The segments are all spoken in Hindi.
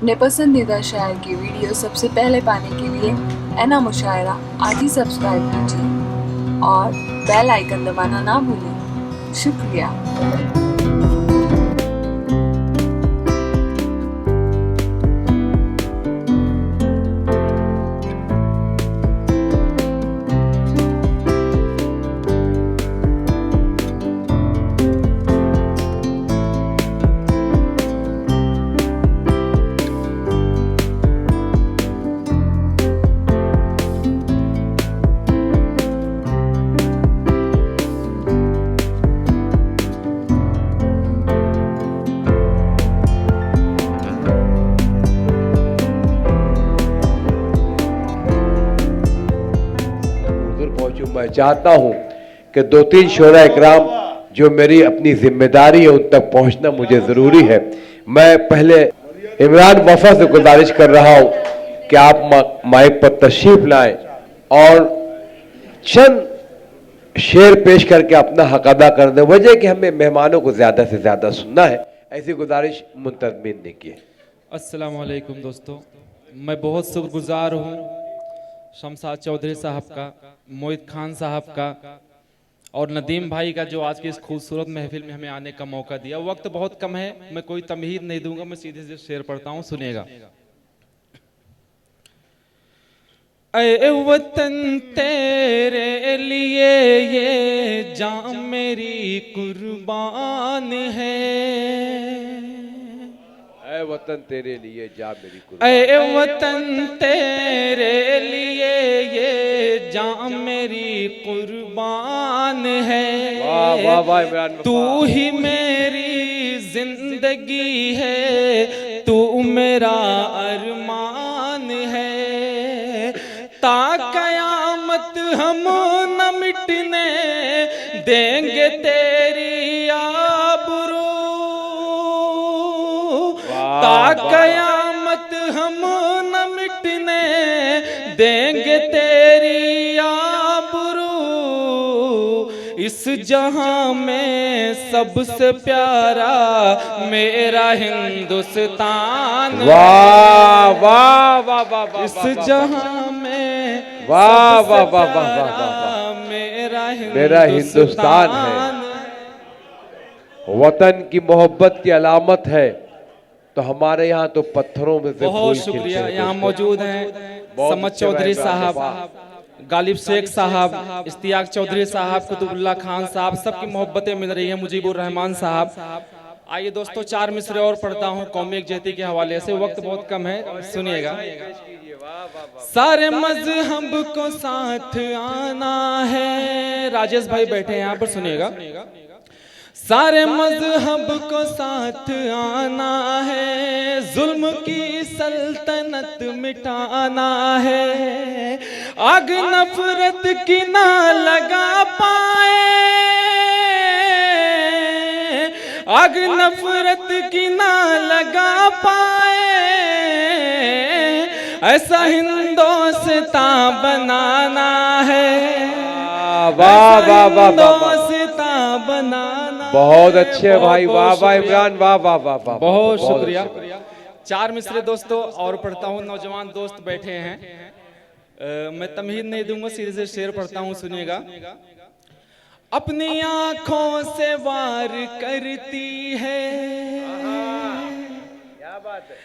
अपने पसंदीदा शायर की वीडियो सबसे पहले पाने के लिए एना मुशायरा आज ही सब्सक्राइब कीजिए और बेल आइकन दबाना ना भूलें। शुक्रिया। मैं चाहता हूं कि 2-3 शोरा इकराम जो मेरी अपनी जिम्मेदारी है उन तक पहुंचना मुझे जरूरी है। मैं पहले इमरान वफा से गुजारिश कर रहा हूं कि आप माइक पर तशरीफ लाएं और चंद शेर पेश करके अपना हक अदा कर दें। वजह कि हमें मेहमानों को ज्यादा से ज्यादा सुनना है, ऐसी गुजारिश मुंतजमीन ने की है। अस्सलाम वालेकुम दोस्तों, मैं बहुत शुक्रगुजार हूँ शमशाद चौधरी साहब का, मोहित खान साहब का और नदीम भाई का जो आज की इस खूबसूरत महफिल में हमें आने का मौका दिया। वक्त बहुत कम है, मैं कोई तमहीद नहीं दूंगा, मैं सीधे से शेर पढ़ता हूँ, सुनिएगा। ऐ वतन तेरे लिए ये जान मेरी कुर्बान है, ऐ वतन तेरे लिए जा मेरी कुर्बान, ऐ वतन तेरे लिए ये जान मेरी कुर्बान है। वाह वाह वाह इमरान, तू ही मेरी जिंदगी है, तू मेरा अरमान है। ता कयामत हम न मिटने देंगे तेरी आबरू, ता कयामत हम न मिटने देंगे तेरी आबरू। इस जहां में सबसे प्यारा मेरा हिंदुस्तान, वाह वाह वाह वाह, इस जहां में वाह वाह वाह वाह वाह, मेरा हिंदुस्तान है। वतन की मोहब्बत की अलामत है, तो हमारे यहाँ तो पत्थरों में से बहुत शुक्रिया। यहाँ मौजूद हैं समद चौधरी साहब, गालिब शेख साहब, इश्तियाक चौधरी साहब, कुतुबुल्लाह खान साहब, सबकी मोहब्बतें मिल रही हैं, मुजीबुर रहमान साहब। आइए दोस्तों, 4 मिसरे और पढ़ता हूँ कौमी यकजहती के हवाले से, वक्त बहुत कम है, सुनिएगा। सारे मजहब को साथ आना है, राजेश भाई बैठे हैं यहाँ पर, सुनिएगा। सारे मजहब को साथ आना है, जुल्म की सल्तनत मिटाना है। आग नफरत की ना लगा पाए, आग नफरत की ना लगा पाए, ऐसा हिंदुस्तान बनाना है, वाह वाह वाह वाह, बनाना। बहुत अच्छे भाई, वाह वाह इमरान, वाह वाह वाह वाह, बहुत शुक्रिया। 4 मिसरे दोस्तों और पढ़ता हूँ, नौजवान दोस्त बैठे हैं, मैं तमहीद नहीं दूंगा, सीधे से शेर पढ़ता हूँ, सुनिएगा। अपनी आंखों से वार करती है, क्या बात है,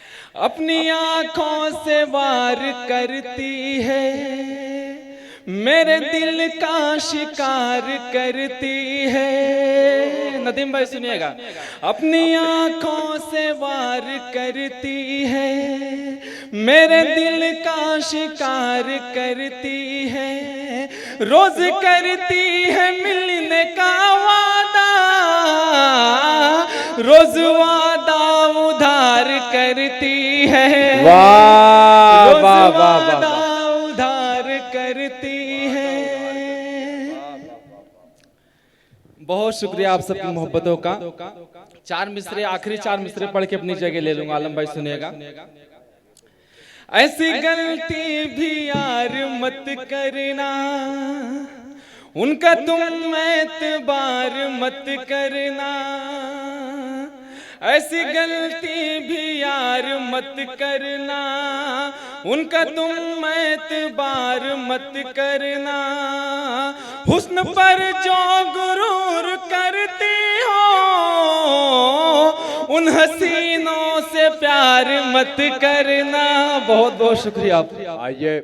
अपनी आंखों से वार करती है, मेरे दिल का शिकार करती है। नदीम भाई सुनिएगा। अपनी आंखों से वार करती है, मेरे दिल का शिकार करती है, रोज करती है मिलने का वादा, रोज वादा उधार करती है, वाह वाह वाह वाह, उधार करती है। बहुत शुक्रिया आप सबकी मोहब्बतों का। 4 मिसरे, आखिरी 4 मिसरे पढ़ के अपनी जगह ले लूंगा। आलम भाई सुनिएगा। ऐसी गलती भी यार मत करना, उनका तुम एतबार मत करना, ऐसी गलती भी यार मत करना, उनका तुम एतबार मत करना। हुस्न पर जो गुरूर करती हो, उन हसीनों से प्यार मत करना। बहुत बहुत शुक्रिया। आइए